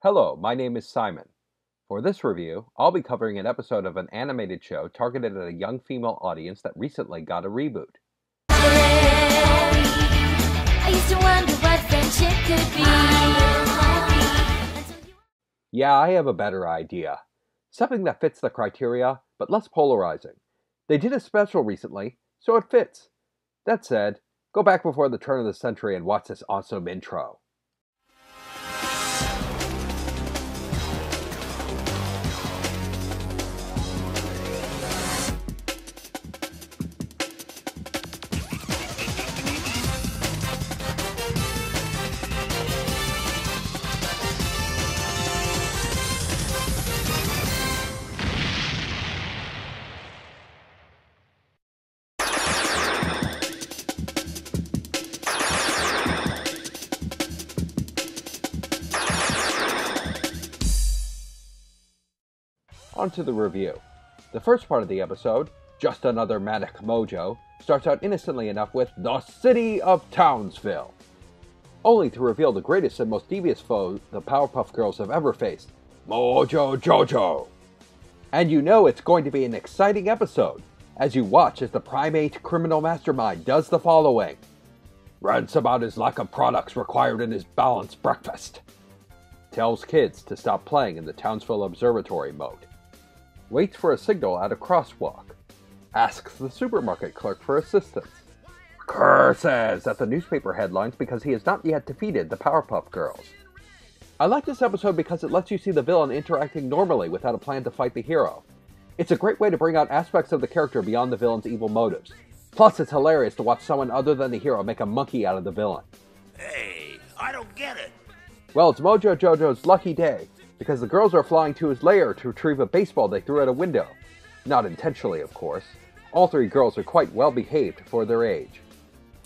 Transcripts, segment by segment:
Hello, my name is Simon. For this review, I'll be covering an episode of an animated show targeted at a young female audience that recently got a reboot. I used to wonder what friendship could be. Yeah, I have a better idea. Something that fits the criteria, but less polarizing. They did a special recently, so it fits. That said, go back before the turn of the century and watch this awesome intro. On to the review. The first part of the episode, Just Another Manic Mojo, starts out innocently enough with the City of Townsville, only to reveal the greatest and most devious foe the Powerpuff Girls have ever faced, Mojo Jojo. And you know it's going to be an exciting episode, as you watch as the primate criminal mastermind does the following. Rants about his lack of products required in his balanced breakfast. Tells kids to stop playing in the Townsville Observatory mode. Waits for a signal at a crosswalk. Asks the supermarket clerk for assistance. Curses at the newspaper headlines because he has not yet defeated the Powerpuff Girls. I like this episode because it lets you see the villain interacting normally without a plan to fight the hero. It's a great way to bring out aspects of the character beyond the villain's evil motives. Plus, it's hilarious to watch someone other than the hero make a monkey out of the villain. Hey, I don't get it. Well, it's Mojo Jojo's lucky day, because the girls are flying to his lair to retrieve a baseball they threw out a window. Not intentionally, of course. All three girls are quite well behaved for their age.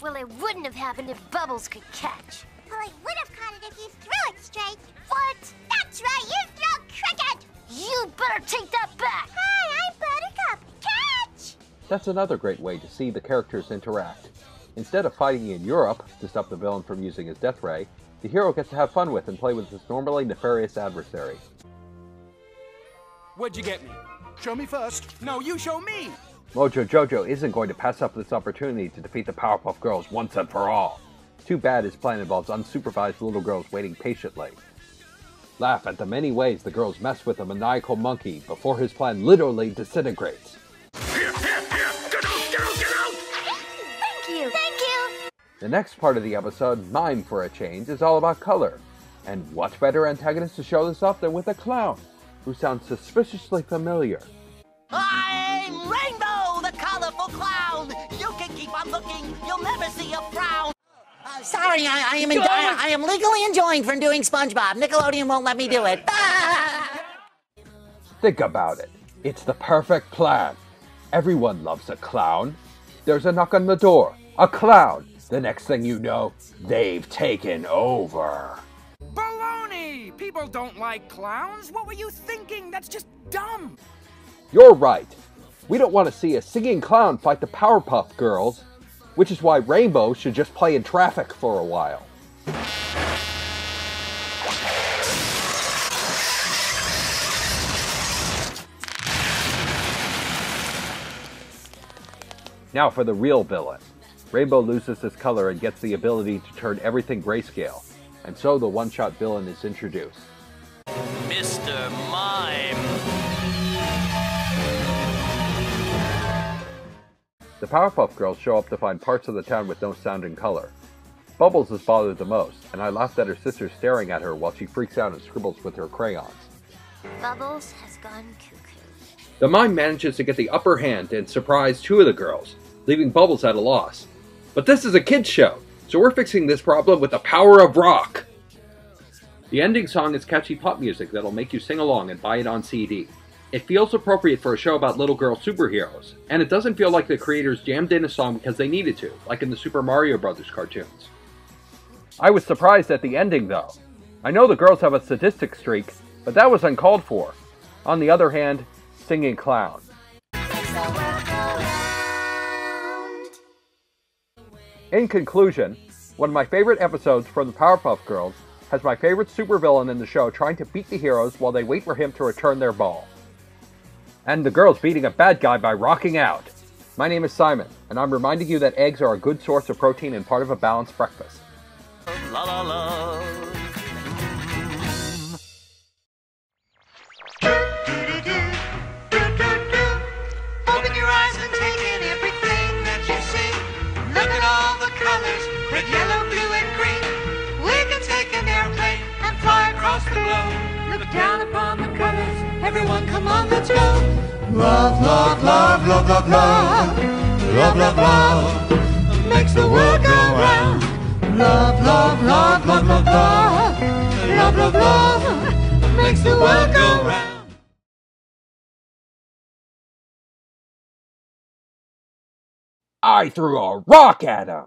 Well, it wouldn't have happened if Bubbles could catch. Well, I would have caught it if you threw it straight. What? That's right, you throw cricket! You better take that back! Hi, I'm Buttercup. Catch! That's another great way to see the characters interact. Instead of fighting in Europe to stop the villain from using his death ray, the hero gets to have fun with and play with his normally nefarious adversary. What'd you get me? Show me first. No, you show me! Mojo Jojo isn't going to pass up this opportunity to defeat the Powerpuff Girls once and for all. Too bad his plan involves unsupervised little girls waiting patiently. Laugh at the many ways the girls mess with the maniacal monkey before his plan literally disintegrates. Here, get out! Thank you! Thank you! The next part of the episode, Mime for a Change, is all about color. And what better antagonist to show this off than with a clown, who sounds suspiciously familiar. I'm Rainbow, the colorful clown. You can keep on looking, you'll never see a frown. Sorry, I am legally enjoined from doing SpongeBob. Nickelodeon won't let me do it. Think about it. It's the perfect plan. Everyone loves a clown. There's a knock on the door. A clown. The next thing you know, they've taken over. Baloney! People don't like clowns. What were you thinking? That's just dumb. You're right. We don't want to see a singing clown fight the Powerpuff Girls, which is why Rainbow should just play in traffic for a while. Now for the real villain. Rainbow loses his color and gets the ability to turn everything grayscale, and so the one-shot villain is introduced. Mr. Mime. The Powerpuff Girls show up to find parts of the town with no sound and color. Bubbles is bothered the most, and I laughed at her sister staring at her while she freaks out and scribbles with her crayons. Bubbles has gone cuckoo. The mime manages to get the upper hand and surprise two of the girls, leaving Bubbles at a loss. But this is a kids show, so we're fixing this problem with the power of rock! The ending song is catchy pop music that'll make you sing along and buy it on CD. It feels appropriate for a show about little girl superheroes, and it doesn't feel like the creators jammed in a song because they needed to, like in the Super Mario Bros. Cartoons. I was surprised at the ending, though. I know the girls have a sadistic streak, but that was uncalled for. On the other hand, singing clown. In conclusion, one of my favorite episodes from the Powerpuff Girls has my favorite supervillain in the show trying to beat the heroes while they wait for him to return their ball. And the girls beating a bad guy by rocking out. My name is Simon, and I'm reminding you that eggs are a good source of protein and part of a balanced breakfast. La la la. Open your eyes and take in everything that you see. Look at all the colors, red, yellow, blue, and green. We can take an airplane and fly across the globe. Look down upon the colors, everyone come on, let's go. Love, love, love, love, love, love. Love, love, love makes the world go round. Love, love, love, love, love, love. Love, love, love makes the world go round. I threw a rock at him!